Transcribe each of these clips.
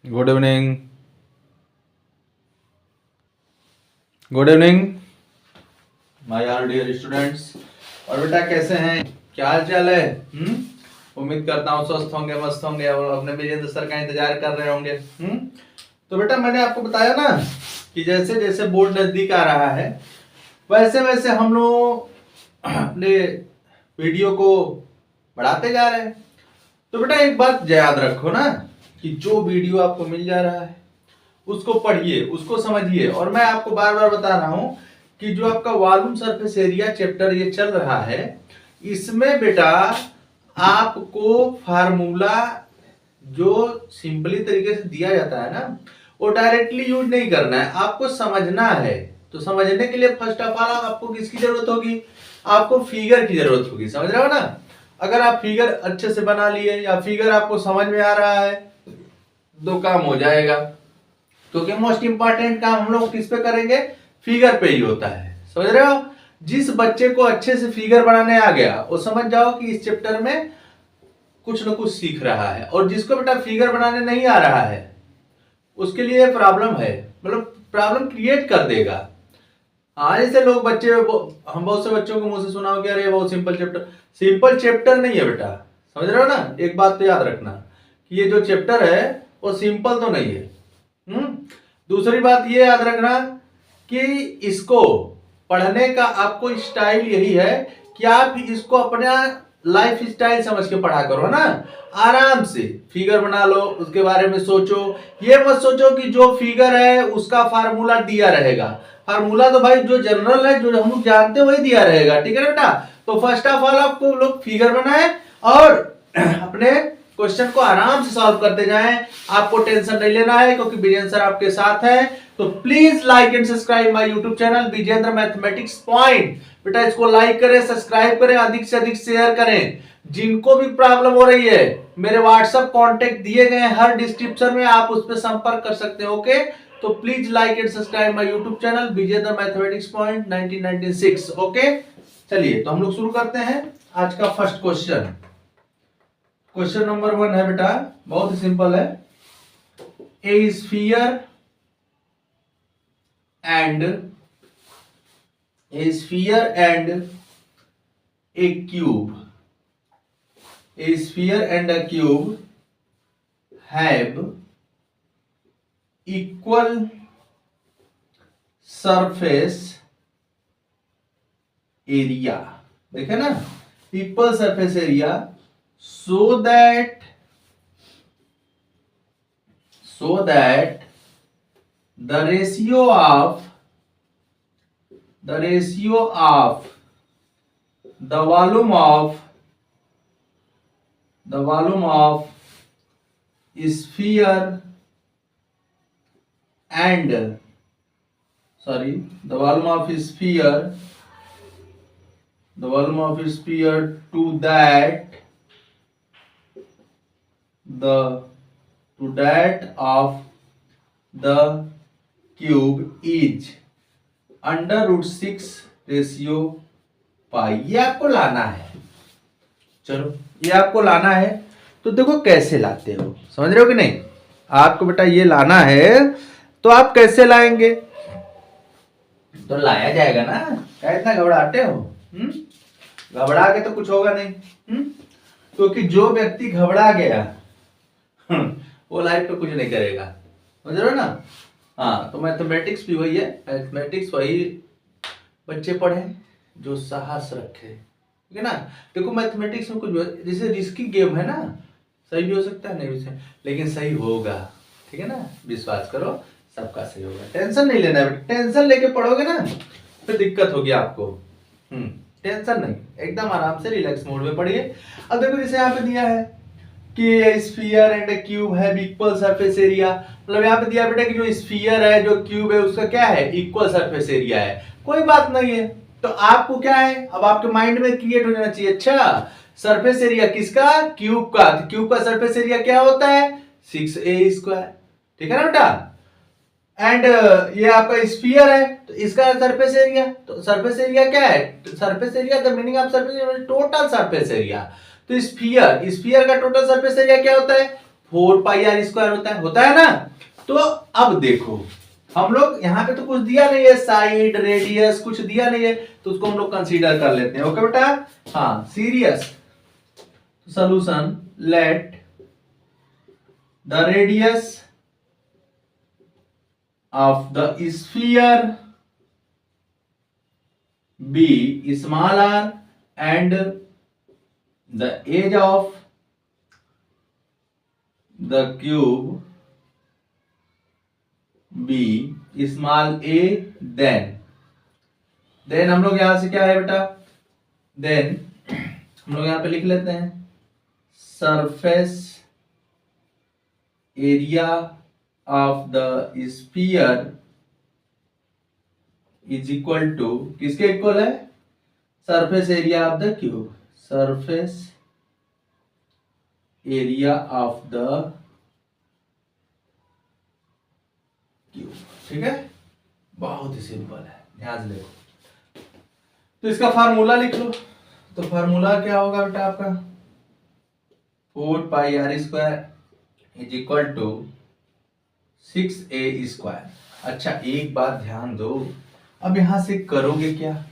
Good evening. Good evening my all dear students. और बेटा कैसे हैं, क्या हाल चाल है? उम्मीद करता हूँ स्वस्थ होंगे, मस्त होंगे और अपने विजेंद्र सर का इंतजार कर रहे होंगे। तो बेटा मैंने आपको बताया ना कि जैसे जैसे बोर्ड नजदीक आ रहा है वैसे वैसे हम लोग अपने वीडियो को बढ़ाते जा रहे हैं। तो बेटा एक बात याद रखो ना कि जो वीडियो आपको मिल जा रहा है उसको पढ़िए, उसको समझिए। और मैं आपको बार बार बता रहा हूं कि जो आपका वॉल्यूम सरफेस एरिया चैप्टर ये चल रहा है, इसमें बेटा आपको फार्मूला जो सिंपली तरीके से दिया जाता है ना वो डायरेक्टली यूज नहीं करना है, आपको समझना है। तो समझने के लिए फर्स्ट ऑफ ऑल आपको किसकी जरूरत होगी? आपको फिगर की जरूरत होगी, समझ रहे हो ना? अगर आप फिगर अच्छे से बना लिए या फिगर आपको समझ में आ रहा है तो काम हो जाएगा, क्योंकि मोस्ट इंपॉर्टेंट काम हम लोग किस पे करेंगे? फिगर पे ही होता है, समझ रहे हो? जिस बच्चे को अच्छे से फिगर बनाने आ गया वो समझ जाओ कि इस चैप्टर में कुछ न कुछ सीख रहा है। और जिसको बेटा फिगर बनाने नहीं आ रहा है उसके लिए प्रॉब्लम है, मतलब प्रॉब्लम क्रिएट कर देगा। हाँ, जैसे लोग बच्चे हम बहुत से बच्चों को मुंह से सुना हो कि अरे बहुत सिंपल चैप्टर नहीं है बेटा, समझ रहे हो ना? एक बात तो याद रखना कि ये जो चैप्टर है वो सिंपल तो नहीं है। दूसरी बात ये याद रखना कि इसको पढ़ने का आपको स्टाइल यही है कि आप इसको अपना लाइफ स्टाइल समझ के पढ़ा करो ना। आराम से फिगर बना लो, उसके बारे में सोचो। ये मत सोचो कि जो फिगर है उसका फार्मूला दिया रहेगा। फार्मूला तो भाई जो जनरल है, जो हम लोग जानते हैं वही दिया रहेगा, ठीक है बेटा? तो फर्स्ट ऑफ ऑल आपको लोग फिगर बनाए और अपने क्वेश्चन को आराम से सॉल्व करते जाएं। आपको टेंशन नहीं लेना है क्योंकि विजेंद्र सर आपके साथ है। तो please like and subscribe my YouTube channel Vijendra mathematics point. बेटा इसको लाइक करें, सब्सक्राइब करें, अधिक से अधिक शेयर करें। जिनको भी प्रॉब्लम हो रही है मेरे व्हाट्सएप कांटेक्ट दिए गए हैं हर डिस्क्रिप्शन में, आप उस पर संपर्क कर सकते हैं। ओके, तो please like and subscribe my YouTube channel Vijendra mathematics point 1996। Okay, चलिए तो हम लोग शुरू करते हैं आज का फर्स्ट क्वेश्चन। क्वेश्चन नंबर 1 है बेटा, बहुत ही सिंपल है। ए sphere and A cube, a sphere and a cube have equal surface area, देखे ना, equal surface area, so that the ratio of the volume of sphere and the volume of sphere to that of the cube is √6 ratio पाई। ये आपको लाना है, चलो ये आपको लाना है। तो देखो कैसे लाते हो, समझ रहे हो कि नहीं? आपको बेटा ये लाना है तो आप कैसे लाएंगे? तो लाया जाएगा ना, क्या इतना घबराते हो? घबरा के तो कुछ होगा नहीं। क्योंकि जो व्यक्ति घबरा गया वो लाइफ पे कुछ नहीं करेगा, समझ रहे हो ना? हाँ, तो मैथमेटिक्स भी वही है, मैथमेटिक्स वही बच्चे पढ़े जो साहस रखे, ठीक है ना? देखो मैथमेटिक्स में कुछ जैसे रिस्की गेम है ना, सही भी हो सकता है, नहीं भी सही, लेकिन सही होगा, ठीक है ना? विश्वास करो सबका सही होगा, टेंशन नहीं लेना है। टेंशन लेके पढ़ोगे ना फिर दिक्कत होगी आपको। टेंशन नहीं, एकदम आराम से रिलैक्स मोड में पढ़िए। अब देखो जैसे यहाँ पे दिया है कि स्फीयर एंड क्यूब है इक्वल सरफेस एरिया, मतलब यहाँ पे दिया बेटा कि जो स्फीयर है जो क्यूब है उसका क्या है? इक्वल सरफेस एरिया है। कोई बात नहीं है, तो आपको क्या है, अब आपके माइंड में क्रिएट हो जाना चाहिए, अच्छा सरफेस एरिया किसका? क्यूब का। तो क्यूब का सरफेस एरिया क्या होता है? 6a², ठीक है ना बेटा? एंड ये आपका स्फीयर है तो इसका सरफेस एरिया, तो सरफेस एरिया क्या है? Surface area the meaning of surface area total surface area. तो स्फीयर का टोटल सरफेस एरिया क्या होता है? 4 पाई आर स्क्वायर होता है ना। तो अब देखो हम लोग यहाँ पे तो कुछ दिया नहीं है, साइड रेडियस कुछ दिया नहीं है, तो उसको हम लोग कंसीडर कर लेते हैं। ओके बेटा, हाँ serious. Solution, let the radius of the sphere be small r and the edge of the cube be small a, then हम लोग यहां से क्या है बेटा, then हम लोग यहां पे लिख लेते हैं surface area of the sphere is equal to, किसके इक्वल है, surface area of the cube, surface area of the cube. ठीक है, बहुत ही सिंपल है, ध्यान से देखो। तो इसका फार्मूला लिख लो। तो फार्मूला क्या होगा बेटा आपका, 4 pi R square is equal to 6a square. अच्छा एक बात ध्यान दो, अब यहां से करोगे क्या,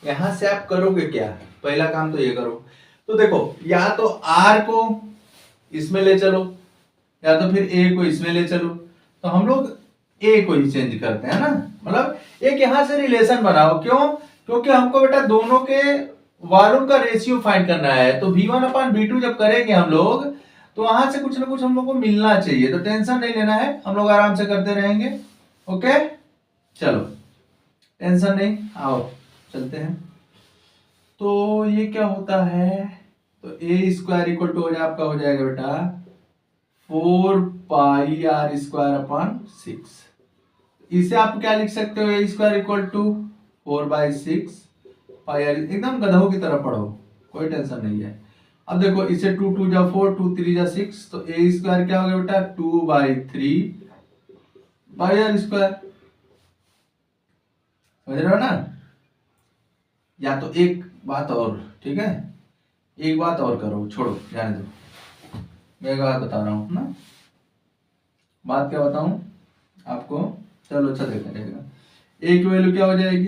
यहां से आप करोगे क्या, पहला काम तो ये करो। तो देखो या तो r को इसमें ले चलो या तो फिर a को इसमें ले चलो। तो हम लोग a को ही चेंज करते हैं ना, मतलब एक यहां से रिलेशन बनाओ। क्यों, क्योंकि हमको बेटा दोनों के वॉल्यूम का रेशियो फाइंड करना है। तो v1/v2 जब करेंगे हम लोग, तो वहां से कुछ ना कुछ हम लोग को मिलना चाहिए। तो टेंशन नहीं लेना है, हम लोग आराम से करते रहेंगे। ओके चलो टेंशन नहीं, आओ चलते हैं। तो ये क्या होता है, तो ए स्क्वायर इक्वल टू आपका हो जाएगा बेटा 4 पाई आर स्क्वायर अपॉन 6। इसे आप क्या लिख सकते हो, A square equal to 4/6 pi R. एकदम गधों की तरह पढ़ो, कोई टेंशन नहीं है। अब देखो इसे 2 2 जा 4, 2 3 जा 6, तो ए स्क्वायर क्या हो गया बेटा 2/3 पाई आर स्क्वायर। समझ रहे हो ना। या तो एक बात और, ठीक है, एक बात और करो, छोड़ो जाने दो, मैं एक बात बता रहा हूं ना। बात क्या बताऊं आपको, चलो अच्छा देखा जाएगा। ए की वैल्यू क्या हो जाएगी,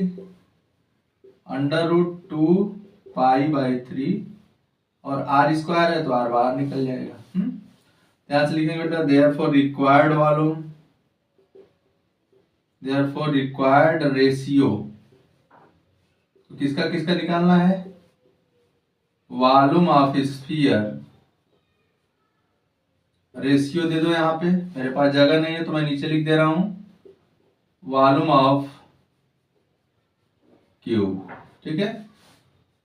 √2 पाई/3, और आर स्क्वायर है तो आर बाहर निकल जाएगा। ध्यान से लिखेंगे बेटा, therefore required volume, therefore required ratio, तो किसका किसका निकालना है, वॉल्यूम ऑफ स्फीयर। रेशियो दे दो, यहां पे मेरे पास जगह नहीं है तो मैं नीचे लिख दे रहा हूं, वॉल्यूम ऑफ क्यूब। ठीक है,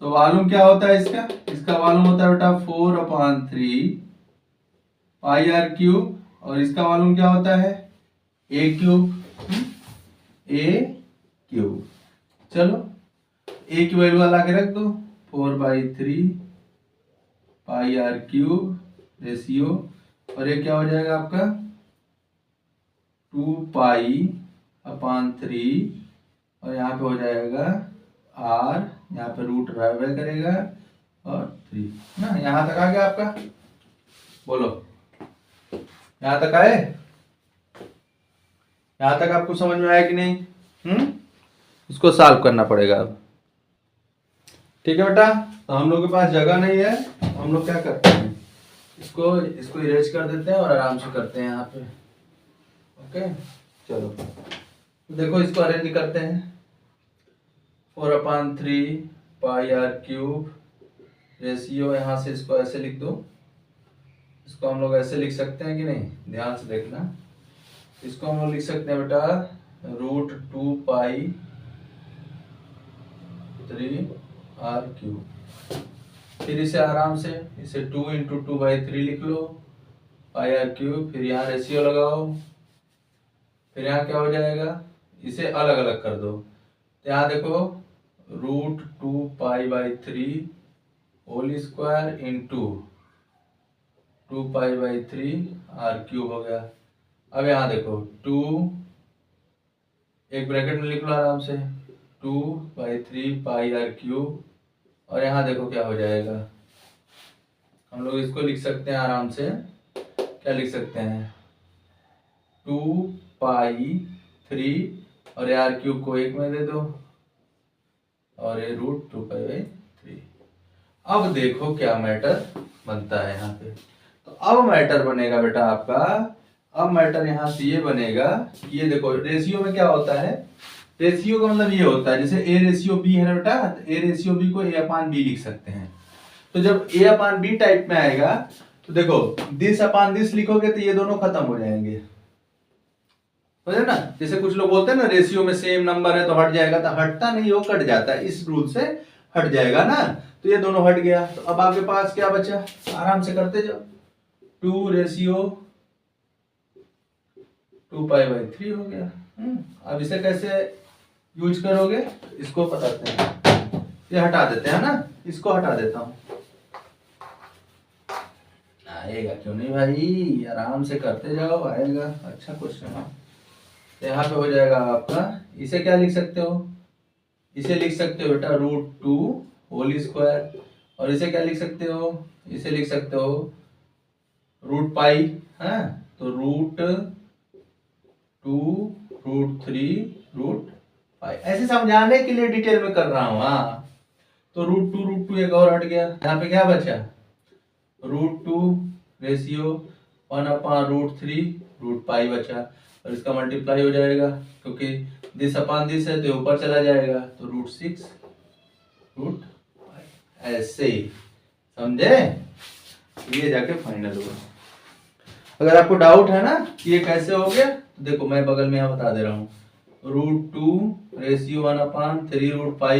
तो वॉल्यूम क्या होता है इसका, इसका वॉल्यूम होता है बेटा 4/3 पाई आर क्यूब, और इसका वॉल्यूम क्या होता है ए क्यूब, ए क्यूब। चलो ए की वैल्यू ला के रख दो 4/3 पाई आर क्यूब रेशियो, और ये क्या हो जाएगा आपका 2 पाई/3, और यहाँ पे हो जाएगा r, यहाँ पे रूट रह करेगा और 3 ना। यहाँ तक आ गया आपका, बोलो यहाँ तक आए, यहाँ तक आपको समझ में आया कि नहीं। इसको सॉल्व करना पड़ेगा अब। ठीक है बेटा, तो हम लोग के पास जगह नहीं है, तो हम लोग क्या करते हैं, इसको इरेज कर देते हैं और आराम से करते हैं यहाँ पे। ओके चलो देखो इसको अरेंज करते हैं। 4/3 पाई आर क्यूब रेशियो, यहाँ से इसको ऐसे लिख दो, इसको हम लोग ऐसे लिख सकते हैं कि नहीं, ध्यान से देखना। इसको हम लोग लिख सकते हैं बेटा √2 पाई 3 आर क्यूब। फिर इसे आराम से इसे 2 × 2/3 लिख लो पाई आर क्यूब, फिर यहाँ रेशियो लगाओ, फिर यहाँ क्या हो जाएगा, इसे अलग अलग कर दो। तो यहाँ देखो √2 पाई/3 होल स्क्वायर इंटू 2 पाई/3 आर क्यूब हो गया। अब यहाँ देखो 2, एक ब्रैकेट में लिख लो आराम से 2/3 पाई आर क्यूब, और यहाँ देखो क्या हो जाएगा, हम लोग इसको लिख सकते हैं आराम से क्या लिख सकते हैं 2π3 और यार क्यूब को 1 में दे दो और ये √2π/3। अब देखो क्या मैटर बनता है यहाँ पे। तो अब मैटर बनेगा बेटा आपका, अब मैटर यहाँ से ये बनेगा, ये देखो रेशियो में क्या होता है, रेशियो का मतलब ये होता है जैसे a रेशियो b है ना बेटा, तो a रेशियो b को a/b लिख सकते हैं। तो जब a/b टाइप में आएगा तो देखो दिस लिखोगे तो ये दोनों खत्म हो जाएंगे, समझे ना। जैसे कुछ लोग बोलते हैं ना रेशियो में सेम नंबर है तो हट जाएगा, तो हटता नहीं, वो कट जाता है, इस रूल से हट जाएगा ना। तो ये दोनों हट गया, तो अब आपके पास क्या बचा, आराम से करते जाओ, 2/2π/3 हो गया। अब इसे कैसे यूज करोगे, इसको बताते हैं, ये हटा देते हैं ना, इसको हटा देता हूं। आएगा क्यों नहीं भाई, आराम से करते जाओ, आएगा। अच्छा क्वेश्चन है। यहाँ पे हो जाएगा आपका, इसे क्या लिख सकते हो, इसे लिख सकते हो बेटा √2 और इसे क्या लिख सकते हो, इसे लिख सकते हो √π है, तो √2 √3 √π। ऐसे समझाने के लिए डिटेल में कर रहा हूँ। हाँ, तो √2 एक और हट गया, यहाँ पे क्या बचा √2 रेशियो 1/√3 √π बचा, और इसका मल्टीप्लाई हो जाएगा क्योंकि दिस है तो ऊपर चला जाएगा, तो √6 √π। ऐसे ही समझे, ये जाके फाइनल होगा। अगर आपको डाउट है ना कि ये कैसे हो गया, तो देखो मैं बगल में यहाँ बता दे रहा हूँ, √2 रेशियो 1/3 √π।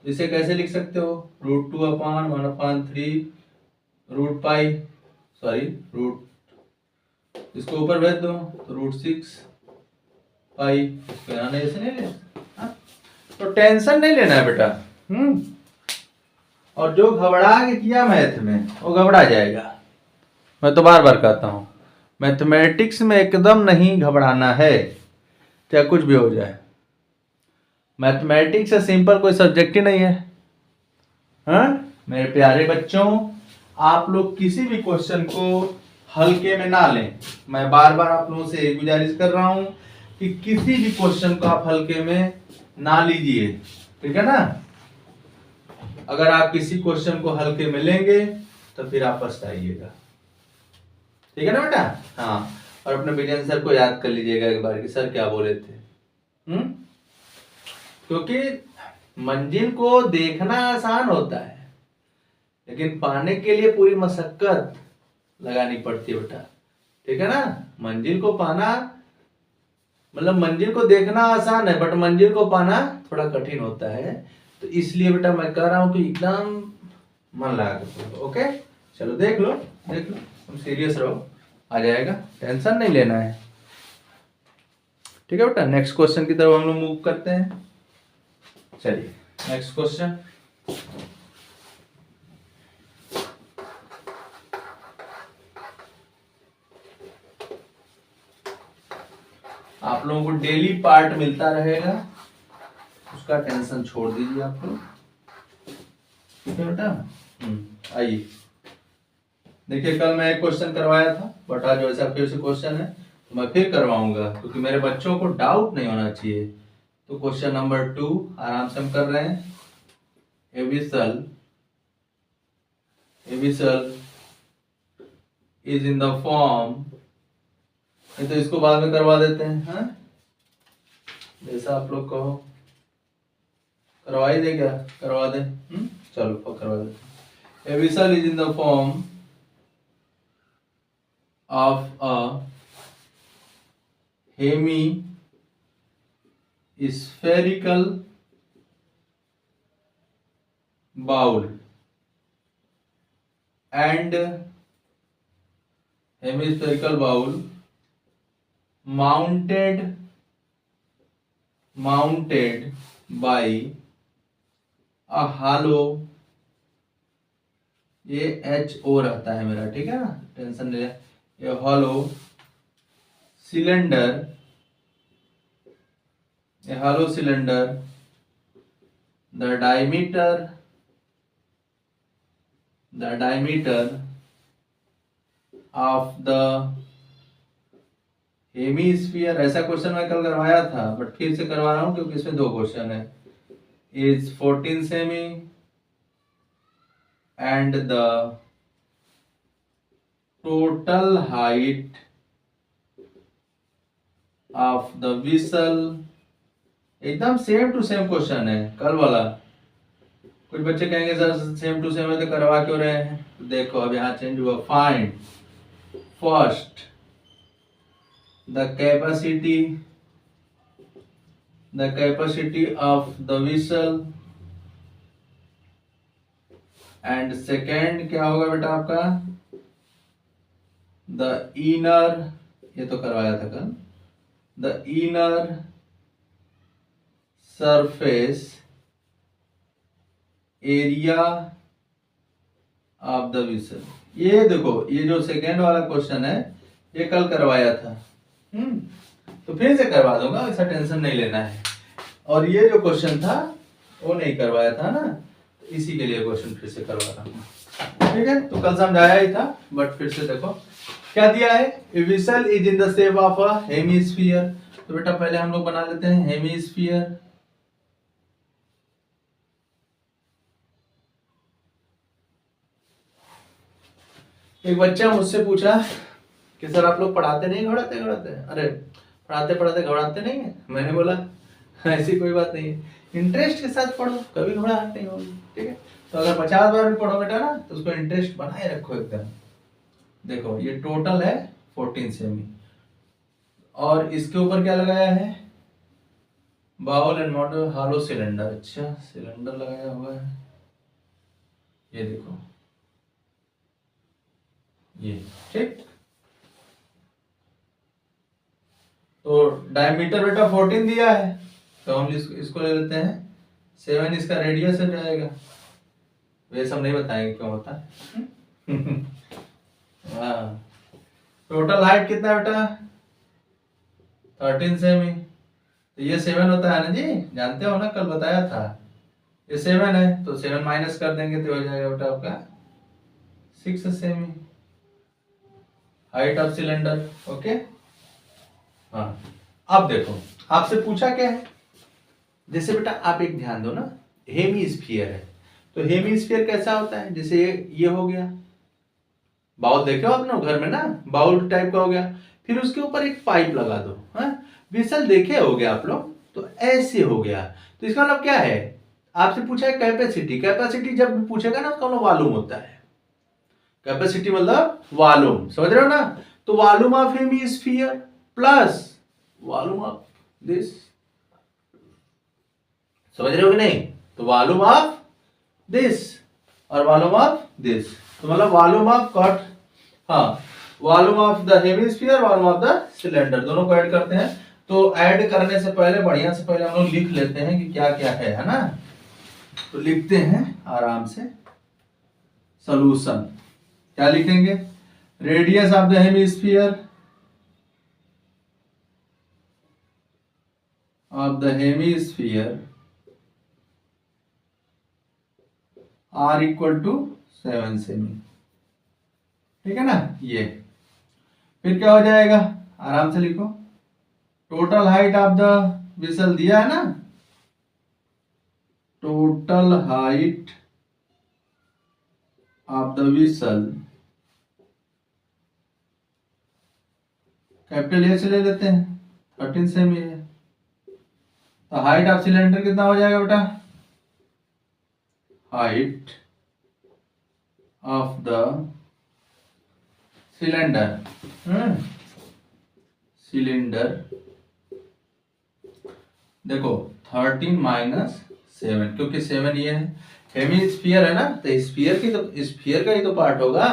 इसे कैसे लिख सकते हो √2/1/3 √π, सॉरी रूट, इसको ऊपर भेज दो तो √6π, इसको यहाँ ऐसे नहीं लेना, तो टेंशन नहीं लेना है बेटा। और जो घबरा के किया मैथ में वो घबरा जाएगा। मैं तो बार बार कहता हूँ मैथमेटिक्स में एकदम नहीं घबराना है, चाहे कुछ भी हो जाए। मैथमेटिक्स से सिंपल कोई सब्जेक्ट ही नहीं है। हाँ मेरे प्यारे बच्चों, आप लोग किसी भी क्वेश्चन को हल्के में ना लें। मैं बार बार आप लोगों से गुजारिश कर रहा हूं कि किसी भी क्वेश्चन को आप हल्के में ना लीजिए, ठीक है ना। अगर आप किसी क्वेश्चन को हल्के में लेंगे तो फिर आप पछताइएगा, ठीक है ना बेटा। हाँ, और अपने विजय सर को याद कर लीजिएगा एक बार कि सर क्या बोले थे। क्योंकि मंजिल को देखना आसान होता है लेकिन पाने के लिए पूरी मशक्कत लगानी पड़ती है बेटा, ठीक है ना। मंजिल को पाना मतलब मंजिल को देखना आसान है बट मंजिल को पाना थोड़ा कठिन होता है। तो इसलिए बेटा मैं कह रहा हूं कि एकदम मन लगा कर, ओके। चलो देख लो तुम सीरियस रहो, आ जाएगा, टेंशन नहीं लेना है, ठीक है बेटा। नेक्स्ट क्वेश्चन की तरफ हम लोग मूव करते हैं। चलिए नेक्स्ट क्वेश्चन, आप लोगों को डेली पार्ट मिलता रहेगा, उसका टेंशन छोड़ दीजिए आप लोग, ठीक है बेटा। आइए देखिए, कल मैं एक क्वेश्चन करवाया था बट आज वैसा फिर से क्वेश्चन है तो मैं फिर करवाऊंगा क्योंकि मेरे बच्चों को डाउट नहीं होना चाहिए। तो क्वेश्चन नंबर 2 आराम से हम कर रहे हैं। Abyssal is in the form, तो इसको बाद में करवा देते हैं, हाँ जैसा आप लोग कहो। करवा ही दे क्या, करवा दे, चलो करवा दे। A vessel is in the form of a hemi spherical bowl and hemispherical bowl mounted by a hollow, ये HO रहता है मेरा, ठीक है ना, टेंशन नहीं है। ये hollow cylinder, the diameter of the hemisphere, ऐसा क्वेश्चन मैं कल करवाया था बट फिर से करवा रहा हूं क्योंकि इसमें दो क्वेश्चन है, is 14 semi and the total height of the whistle, एकदम सेम टू सेम क्वेश्चन है कल वाला। कुछ बच्चे कहेंगे सर सेम टू सेम है तो करवा क्यों रहे हैं, तो देखो अब यहाँ चेंज हुआ, find first the capacity of the whistle and second क्या होगा बेटा आपका, द इनर, ये तो करवाया था कल, the inner surface area of the whistle. ये देखो ये जो सेकेंड वाला क्वेश्चन है ये कल करवाया था, तो फिर से करवा दूंगा, ऐसा टेंशन नहीं लेना है। और ये जो क्वेश्चन था वो नहीं करवाया था ना, तो इसी के लिए क्वेश्चन फिर से करवा रहा हूँ, ठीक है। तो कल समझाया ही था बट फिर से देखो क्या दिया है, a vessel is in the shape of a hemisphere. तो बेटा पहले हम लोग बना लेते हैं हेमीस्फीयर। एक बच्चा मुझसे पूछा कि सर आप लोग पढ़ाते नहीं घबराते, अरे पढ़ाते पढ़ाते घबराते नहीं है। मैंने बोला ऐसी कोई बात नहीं है, इंटरेस्ट के साथ पढ़ो, कभी घबराहट नहीं होगी, ठीक है। तो अगर 50 बार भी पढ़ो बेटा ना तो उसको इंटरेस्ट बनाए रखो एकदम। देखो ये टोटल है 14 सेमी और इसके ऊपर क्या लगाया है, bowl and model hollow cylinder. अच्छा सिलेंडर लगाया हुआ है, ये देखो ये, ठीक। तो डायमीटर बेटा 14 दिया है तो हम इसको ले लेते हैं 7, इसका रेडियस हो जाएगा। वैसे हम नहीं बताएंगे क्यों होता है। हाँ टोटल हाइट कितना बेटा 13 सेमी, तो ये 7 होता है ना जी, जानते हो ना कल बताया था, ये 7 है तो 7 माइनस कर देंगे तो हो जाएगा बेटा आपका 6 semi height of cylinder, okay. हाँ अब देखो आपसे पूछा क्या है, जैसे बेटा आप एक ध्यान दो ना, हेमीस्फीयर है तो हेमीस्फीयर कैसा होता है, जैसे ये हो गया बाउल, देखे हो आपने घर में ना बाउल टाइप का हो गया, फिर उसके ऊपर एक पाइप लगा दो, विसल देखे हो गया आप लोग, तो ऐसे हो गया। तो इसका मतलब क्या है, आपसे पूछा है कैपेसिटी, कैपेसिटी जब भी पूछेगा ना उसका मतलब वॉल्यूम होता है, कैपेसिटी मतलब वॉल्यूम, समझ रहे हो ना। तो volume of hemisphere plus volume of this, समझ रहे हो कि नहीं, तो वॉल्यूम ऑफ दिस और वॉल्यूम ऑफ दिस, तो मतलब वॉल्यूम ऑफ कट, हाँ volume of the hemisphere, volume of the cylinder, दोनों को ऐड करते हैं। तो ऐड करने से पहले बढ़िया से पहले हम लोग लिख लेते हैं कि क्या क्या है ना। तो लिखते हैं आराम से सॉल्यूशन, क्या लिखेंगे, radius of the hemisphere R equal to 7 सेमी, ठीक है ना। ये फिर क्या हो जाएगा, आराम से लिखो, total height of the whistle दिया है ना, total height of the whistle capital A से ले लेते हैं, 13 सेमी है, तो हाइट ऑफ सिलेंडर कितना हो जाएगा बेटा, height of the cylinder, cylinder देखो 13 माइनस 7, क्योंकि 7 ये है, हेमीस्फीयर है ना, तो स्फीयर की तो स्फीयर का ही तो पार्ट होगा,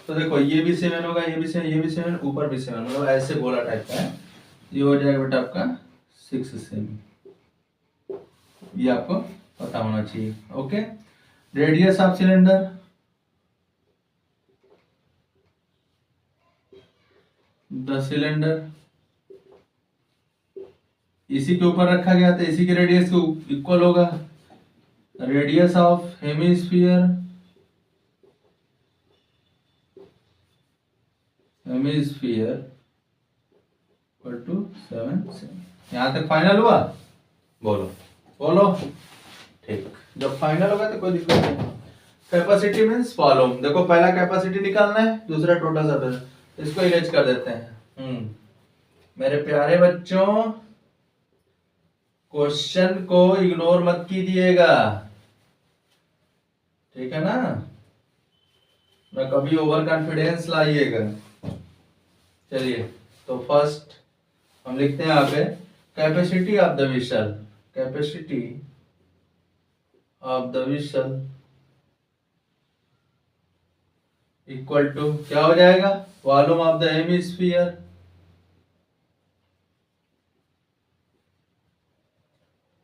तो देखो ये भी 7 होगा, ये भी 7, ये भी 7, ऊपर भी 7, मतलब ऐसे गोला टाइप का है, ये हो जाएगा बेटा आपका 6 सेमी, ये आपको पता होना चाहिए, okay. Radius of cylinder the cylinder, इसी के ऊपर रखा गया था, इसी के रेडियस के इक्वल होगा, radius of hemisphere hemisphere equal to 7 सेमी। यहाँ तक फाइनल हुआ? बोलो बोलो। ठीक, जब फाइनल होगा तो कोई दिक्कत नहीं। Capacity means volume. देखो पहला कैपेसिटी निकालना है, दूसरा टोटल सरफेस, इसको इरेज कर देते हैं। मेरे प्यारे बच्चों, क्वेश्चन को इग्नोर मत कीजिएगा, ठीक है ना, ना कभी ओवर कॉन्फिडेंस लाइएगा। चलिए, तो फर्स्ट हम लिखते हैं यहाँ पे capacity of the vessel, capacity of the vessel equal to क्या हो जाएगा? Volume of the hemisphere,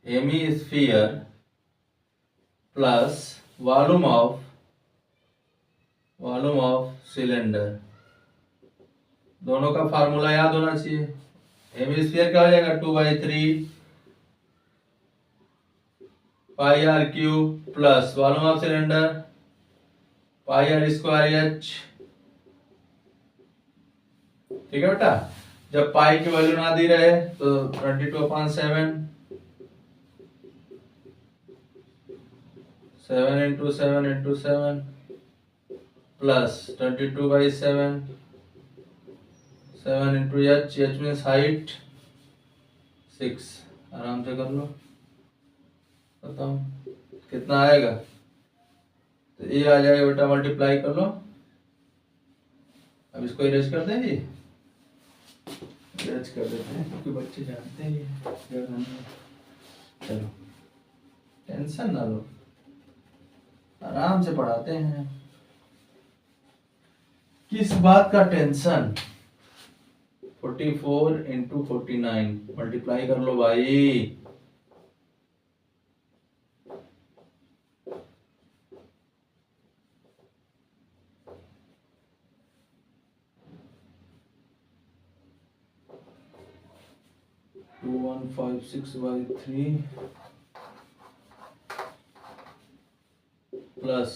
hemisphere plus volume of cylinder. दोनों का फार्मूला याद होना चाहिए। हेमिस्फीयर क्या हो जाएगा? 2/3 pi R cube plus volume of cylinder pi R square H. ठीक है बेटा, जब पाई की वैल्यू ना दी रहे तो 22/7, 7 into 7 into 7 plus 22/7, 7 into h, h means height 6। आराम से कर लो, बताओ कितना आएगा? तो ये आ जाएगा बेटा, मल्टीप्लाई कर लो। अब इसको इरेज कर देंगे, इरेज कर देते हैं क्योंकि बच्चे जानते हैं ये। चलो टेंशन ना लो, आराम से पढ़ाते हैं। किस बात का टेंशन? 44 into 49 मल्टीप्लाई कर लो भाई। टू 2156/3 प्लस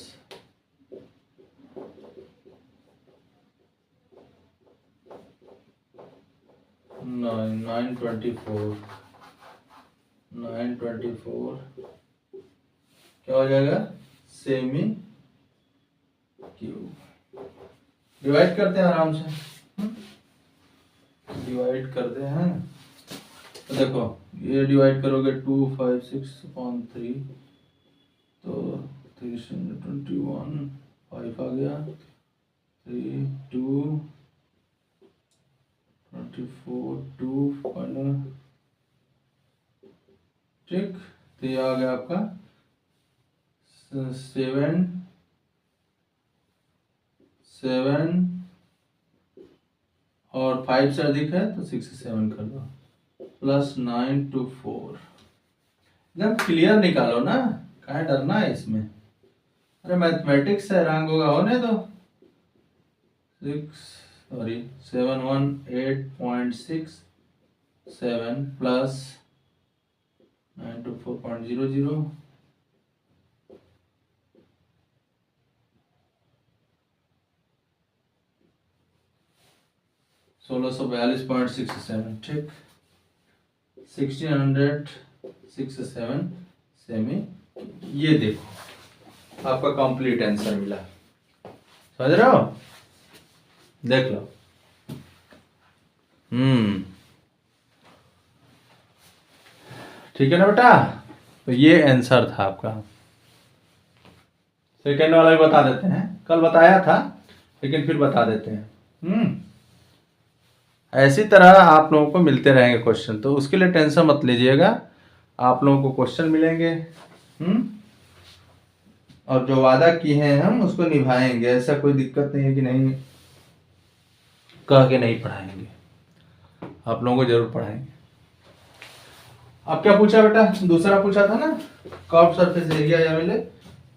924 क्या हो जाएगा? Semi cube. डिवाइड करते हैं आराम से, डिवाइड करते हैं। तो देखो ये डिवाइड करोगे 256/3 तो 321 5 आ गया, 3 2 24 2 फाइनल। ठीक, तो ये आ गया आपका 7 और 5 से अधिक है तो 6 से 7 कर दो, प्लस 9 to 4। एकदम क्लियर निकालो ना, कहाँ डरना है इसमें? अरे मैथमेटिक्स है, रंग होगा होने दो। 718.67 प्लस 924.00 1642.67। ठीक, 1667 सेमी। ये देखो आपका कंप्लीट आंसर मिला, समझ रहे हो? देख लो। ठीक है ना बेटा, तो ये आंसर था आपका। सेकेंड वाला भी बता देते हैं, कल बताया था लेकिन फिर बता देते हैं। ऐसी तरह आप लोगों को मिलते रहेंगे क्वेश्चन, तो उसके लिए टेंशन मत लीजिएगा, आप लोगों को क्वेश्चन मिलेंगे। और जो वादा किए हैं हम उसको निभाएंगे, ऐसा कोई दिक्कत नहीं है कि नहीं कह के नहीं पढ़ाएंगे, आप लोगों को जरूर पढ़ाएंगे। अब क्या पूछा बेटा? दूसरा पूछा था ना, कर्व सरफेस एरिया या मिले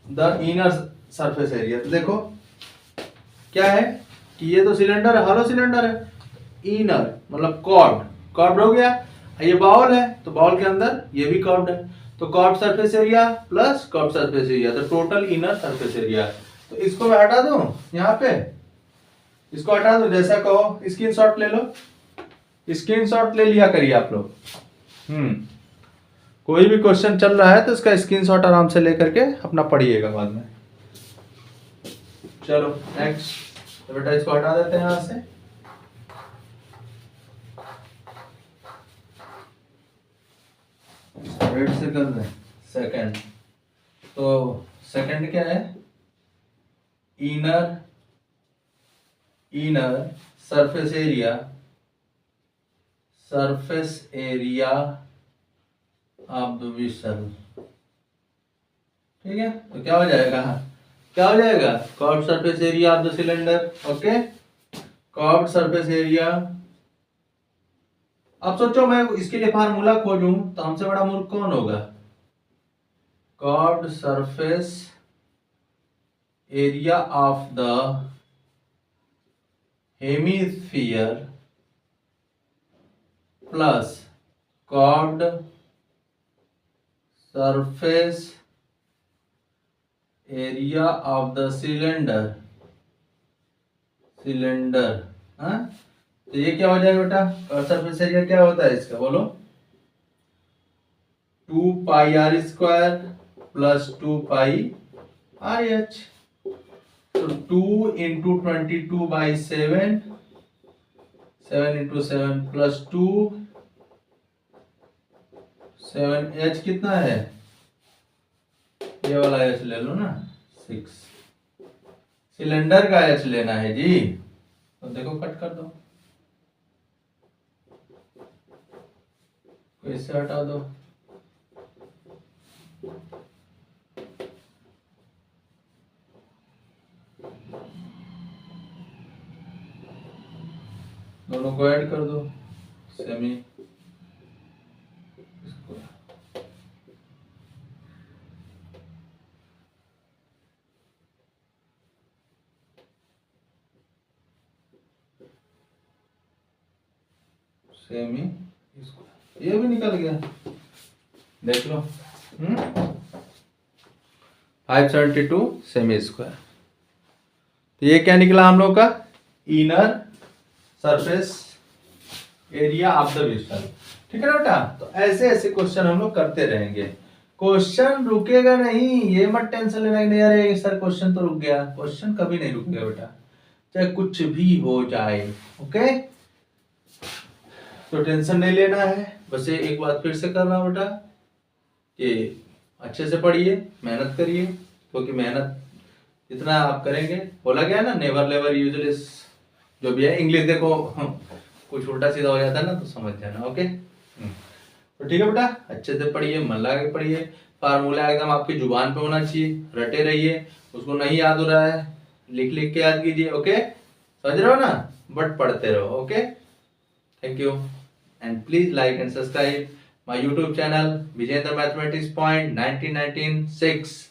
द इनर सरफेस एरिया। तो देखो क्या है कि ये तो सिलेंडर है, हॉलो सिलेंडर है, इनर मतलब कर्व्ड हो गया। ये बाउल है तो बाउल के अंदर ये भी कर्व्ड है, तो curved surface area plus curved surface area, तो टोटल इनर सरफेस एरिया। तो इसको मैं हटा दूं यहाँ पे, इसको हटा दो, जैसा कहो स्क्रीनशॉट ले लो, स्क्रीनशॉट ले लिया करिए आप लोग। कोई भी क्वेश्चन चल रहा है तो इसका स्क्रीनशॉट आराम से लेकर के अपना पढ़िएगा बाद में। चलो नेक्स्ट, तो बेटा इसको हटा देते हैं यहां से। रेड से कर दें सेकंड, तो सेकंड क्या है, inner surface area of the vessel. ठीक है, तो क्या हो जाएगा, curved surface area of the cylinder. Okay, curved surface area. अब सोचो मैं इसके लिए फार्मूला खोजूं तो हमसे बड़ा मूर्ख कौन होगा। Curved surface area of the hemisphere plus curved surface area of the cylinder. हाँ, तो ये क्या हो जाएगा बेटा, कर्व्ड सरफेस एरिया क्या होता है इसका, बोलो। 2 pi R square plus 2 pi R H. तो 2 इंटू 22/7, 7 इंटू 7 प्लस 2, 7h कितना है, ये वाला एच ले लो ना, 6। सिलेंडर का एच लेना है जी, तो देखो कट कर दो, इससे हटा दो। दोनों को ऐड कर दो, सेमी सेमी स्क्वायर, ये भी निकल गया, देख लो। 572 सेमी स्क्वायर। तो ये क्या निकला हम लोग का, inner surface area of the vessel. ठीक है ना बेटा, तो ऐसे ऐसे क्वेश्चन हम लोग करते रहेंगे, क्वेश्चन रुकेगा नहीं, ये मत टेंशन लेना नहीं अरे सर क्वेश्चन तो रुक गया, क्वेश्चन कभी नहीं रुकेगा बेटा, चाहे कुछ भी हो जाए। ओके, तो टेंशन नहीं लेना है, बस एक बात फिर से कर रहा हूं बेटा कि अच्छे से पढ़िए, मेहनत करिए, क्योंकि मेहनत जितना आप करेंगे, बोला गया ना नेवर लेवर यूजलेस, जो भी है इंग्लिश देखो कुछ उल्टा सीधा हो जाता है ना तो समझ जाना। ओके, तो ठीक है बेटा, अच्छे से पढ़िए, मन लगा के पढ़िए, फार्मूला एकदम आपकी जुबान पे होना चाहिए, रटे रहिए, उसको नहीं याद हो रहा है लिख लिख के याद कीजिए। ओके, समझ रहे हो ना, बट पढ़ते रहो। Okay, thank you and please like and subscribe my YouTube channel Vijendra mathematics point 1996।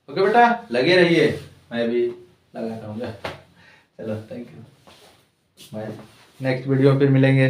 Okay बेटा, लगे रहिए, मैं भी लगा रहूंगा। चलो thank you, bye, next video फिर मिलेंगे।